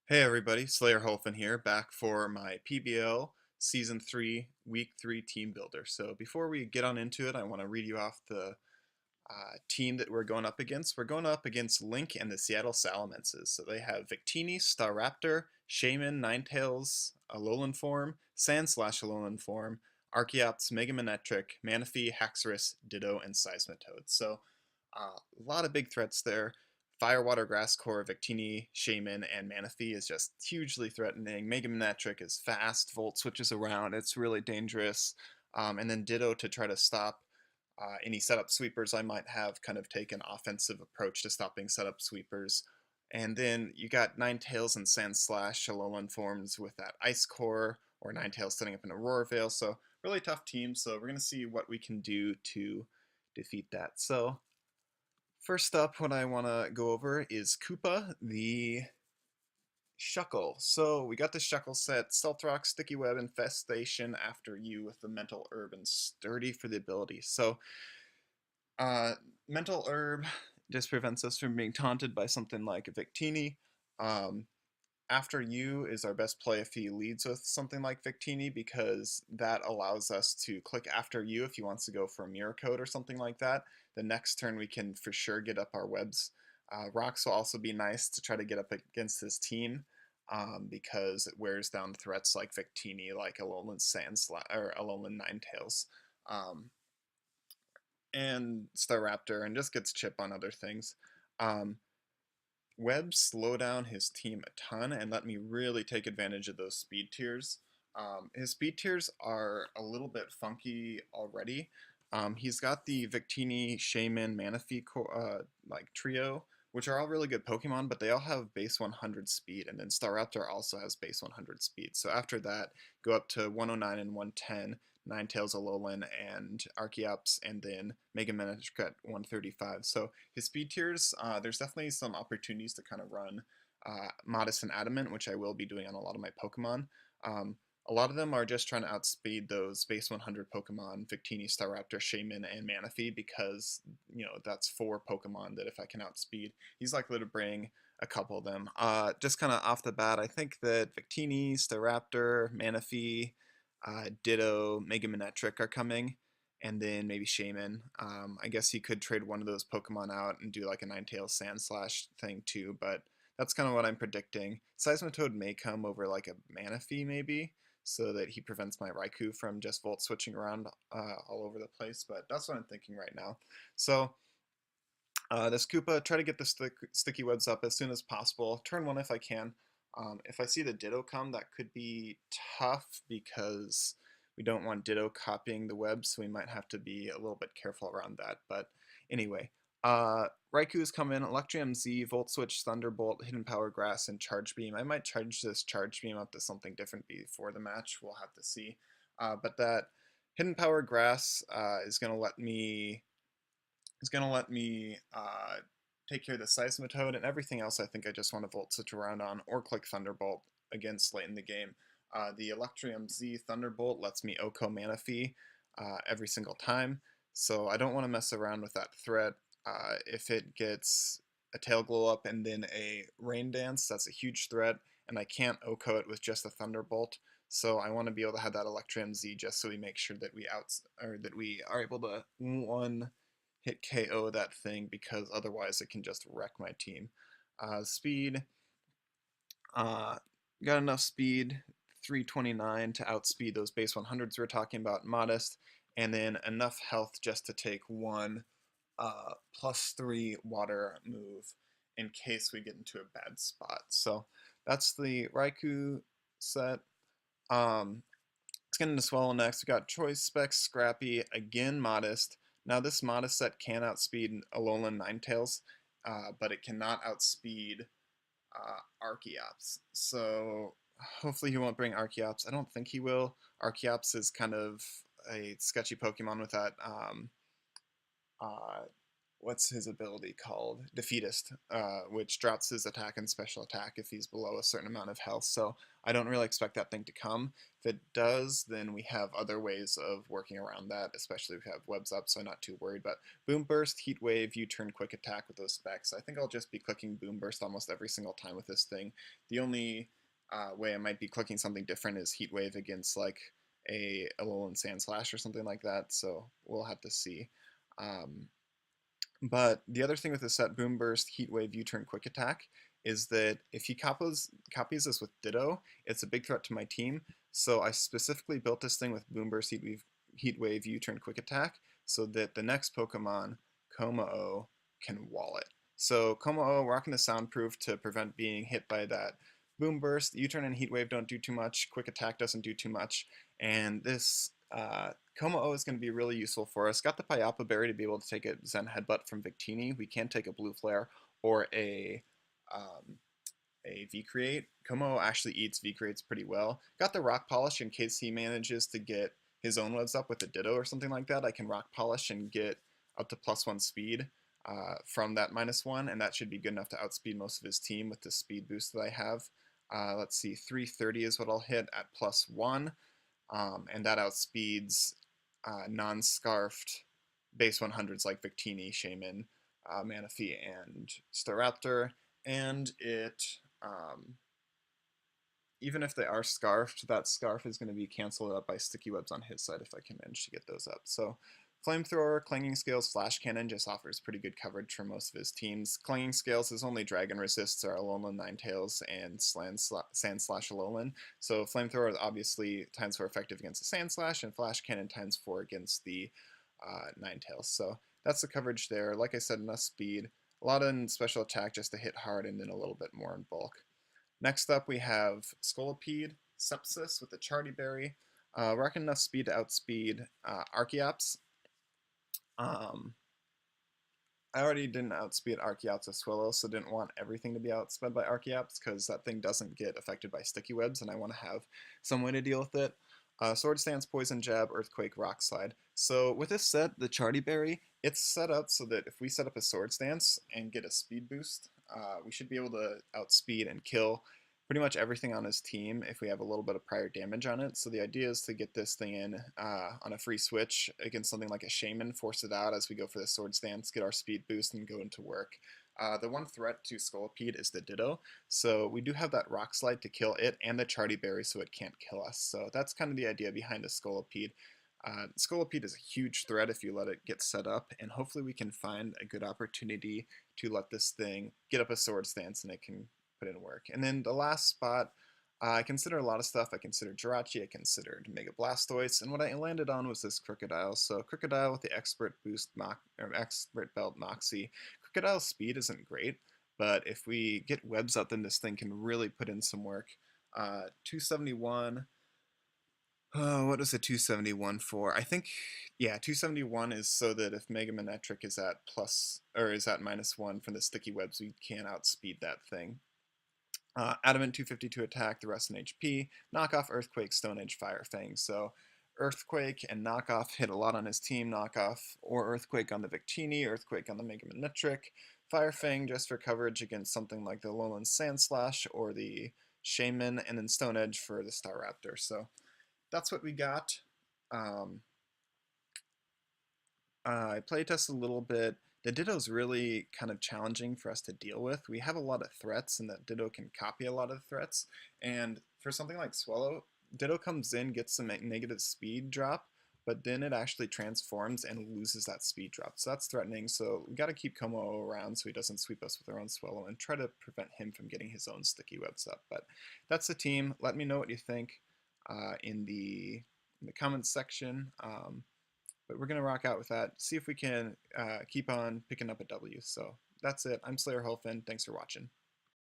Hey everybody, Slayer Holfin here, back for my PBL Season 3, Week 3 Team Builder. So before we get on into it, I want to read you off the team that we're going up against. We're going up against Link and the Seattle Salamences. So they have Victini, Staraptor, Shaman, Ninetales, Alolan Form, Sandslash Alolan Form, Archeops, Megamanectric, Manaphy, Haxorus, Ditto, and Seismitoad. So a lot of big threats there. Firewater Grass Core, Victini, Shaman, and Manaphy is just hugely threatening. Megamanectric is fast, Volt switches around, it's really dangerous. And then Ditto to try to stop any setup sweepers I might have, kind of take an offensive approach to stopping setup sweepers. And then you got Ninetales and Sandslash Alolan forms with that Ice Core, or Ninetales setting up an Aurora Veil. So really tough team, so we're going to see what we can do to defeat that. So first up, what I want to go over is Koopa, the Shuckle. So we got the Shuckle set, Stealth Rock, Sticky Web, Infestation after you with the Mental Herb and Sturdy for the ability. So uh, Mental Herb just prevents us from being taunted by something like a Victini. Um, After You is our best play if he leads with something like Victini, because that allows us to click After You if he wants to go for a Mirror Code or something like that. The next turn we can for sure get up our webs. Rocks will also be nice to try to get up against his team, because it wears down threats like Victini, like Alolan or Alolan Ninetales, um, and Staraptor, and just gets chip on other things. Um, Webs slow down his team a ton and let me really take advantage of those speed tiers. His speed tiers are a little bit funky already. He's got the Victini, Shaman, Manaphy like trio, which are all really good Pokemon, but they all have base 100 speed, and then Staraptor also has base 100 speed. So after that, go up to 109 and 110, Ninetales, Alolan, and Archeops, and then Mega Manectric at 135. So his speed tiers, there's definitely some opportunities to kind of run Modest and Adamant, which I will be doing on a lot of my Pokemon. A lot of them are just trying to outspeed those base 100 Pokemon, Victini, Staraptor, Shaman, and Manaphy, because, that's four Pokemon that if I can outspeed, he's likely to bring a couple of them. Just kind of off the bat, I think that Victini, Staraptor, Manaphy, Ditto, Mega Manectric are coming, and then maybe Shaman. I guess he could trade one of those Pokemon out and do like a Ninetales Sandslash thing too, but that's kind of what I'm predicting. Seismitoad may come over like a Manaphy maybe, so that he prevents my Raikou from just Volt switching around all over the place, but that's what I'm thinking right now. So this Koopa, try to get the sticky webs up as soon as possible. Turn one if I can. If I see the Ditto come, that could be tough because we don't want Ditto copying the web, so we might have to be a little bit careful around that. But anyway, Raiku's come in, Electrium Z, Volt Switch, Thunderbolt, Hidden Power Grass, and Charge Beam. I might charge this Charge Beam up to something different before the match. We'll have to see. But that Hidden Power Grass is going to let me take care of the Seismitoad, and everything else I think I just want to Volt Switch around on or click Thunderbolt against late in the game. The Electrium Z Thunderbolt lets me Oko Manaphy every single time, so I don't want to mess around with that threat. If it gets a Tail Glow Up and then a Rain Dance, that's a huge threat, and I can't Oko it with just a Thunderbolt. So I want to be able to have that Electrium Z just so we make sure that we are able to hit KO that thing, because otherwise it can just wreck my team. Speed, uh, got enough speed, 329 to outspeed those base 100s we were talking about, Modest, and then enough health just to take one +3 water move in case we get into a bad spot. So that's the Raikou set. Let's get into Swallow next. We got Choice, Specs, Scrappy, again Modest. Now this Modest set can outspeed Alolan Ninetales, but it cannot outspeed Archeops. So hopefully he won't bring Archeops. I don't think he will. Archeops is kind of a sketchy Pokemon with that uh, what's his ability called? Defeatist, which drops his attack and special attack if he's below a certain amount of health. So I don't really expect that thing to come. If it does, then we have other ways of working around that, especially if we have webs up, so I'm not too worried. But Boom Burst, Heat Wave, U-turn, Quick Attack with those specs. I think I'll just be clicking Boom Burst almost every single time with this thing. The only way I might be clicking something different is Heat Wave against like a Alolan Sand Slash or something like that, so we'll have to see. But the other thing with the set Boom Burst, Heat Wave, U-turn, Quick Attack is that if he copies this with Ditto, it's a big threat to my team. So I specifically built this thing with Boom Burst, Heat Wave, U-turn, Quick Attack, so that the next Pokemon, Komao, can wall it. So Komao, rocking the Soundproof to prevent being hit by that Boom Burst. U-turn and Heat Wave don't do too much. Quick Attack doesn't do too much. And this Komao is going to be really useful for us. Got the Payapa Berry to be able to take a Zen Headbutt from Victini. We can take a Blue Flare or um, a V-Create. Komao actually eats V-Creates pretty well. Got the Rock Polish in case he manages to get his own webs up with a Ditto or something like that. I can Rock Polish and get up to +1 speed from that -1, and that should be good enough to outspeed most of his team with the speed boost that I have. Let's see, 330 is what I'll hit at +1. And that outspeeds non-scarfed base 100s like Victini, Shaman, Manaphy, and Staraptor. And it, even if they are scarfed, that scarf is going to be canceled out by sticky webs on his side if I can manage to get those up. So Flamethrower, Clanging Scales, Flash Cannon just offers pretty good coverage for most of his teams. Clanging Scales is only Dragon Resists are Alolan Ninetales and Sand Slash Alolan. So Flamethrower is obviously times 4 effective against the Sand Slash, and Flash Cannon times 4 against the Ninetales. So that's the coverage there. Like I said, enough speed, a lot in special attack just to hit hard, and then a little bit more in bulk. Next up we have Scolipede, Sepsis with the Charty Berry. Rocking enough speed to outspeed Archeops. I already didn't outspeed Archeops with Swallow, so didn't want everything to be outsped by Archeops because that thing doesn't get affected by sticky webs, and I want to have some way to deal with it. Sword Stance, Poison Jab, Earthquake, Rock Slide. So with this set, the Charty Berry, it's set up so that if we set up a Sword Stance and get a speed boost, we should be able to outspeed and kill pretty much everything on his team if we have a little bit of prior damage on it. So the idea is to get this thing in on a free switch against something like a Shaman, force it out as we go for the Sword Stance, get our speed boost, and go into work. The one threat to Scolipede is the Ditto, so we do have that Rock Slide to kill it and the Charty Berry so it can't kill us. So that's kind of the idea behind a Scolipede. Scolipede is a huge threat if you let it get set up, and hopefully we can find a good opportunity to let this thing get up a Sword Stance and it can put in work. And then the last spot, I consider a lot of stuff. I considered Jirachi, I considered Mega Blastoise, and what I landed on was this Crocodile. So Crocodile with the Expert Boost Expert Belt Moxie. Crocodile's speed isn't great, but if we get webs up, then this thing can really put in some work. 271. What was the 271 for? I think, yeah, 271 is so that if Mega Manectric is at -1 from the sticky webs, we can outspeed that thing. Adamant 252 attack, the rest in HP. Knockoff, Earthquake, Stone Edge, Fire Fang. So Earthquake and Knockoff hit a lot on his team. Knockoff or Earthquake on the Victini, Earthquake on the Mega Manectric. Fire Fang just for coverage against something like the Alolan Sand Slash or the Shaman, and then Stone Edge for the Staraptor. So that's what we got. I playtested a little bit. The Ditto's really kind of challenging for us to deal with. We have a lot of threats, and that Ditto can copy a lot of threats. And for something like Swallow, Ditto comes in, gets some negative speed drop, but then it actually transforms and loses that speed drop. So that's threatening. So we got to keep Como around so he doesn't sweep us with our own Swallow and try to prevent him from getting his own sticky webs up. But that's the team. Let me know what you think in the comments section. But we're going to rock out with that, see if we can keep on picking up a W. So that's it. I'm Slayer Hulfin. Thanks for watching.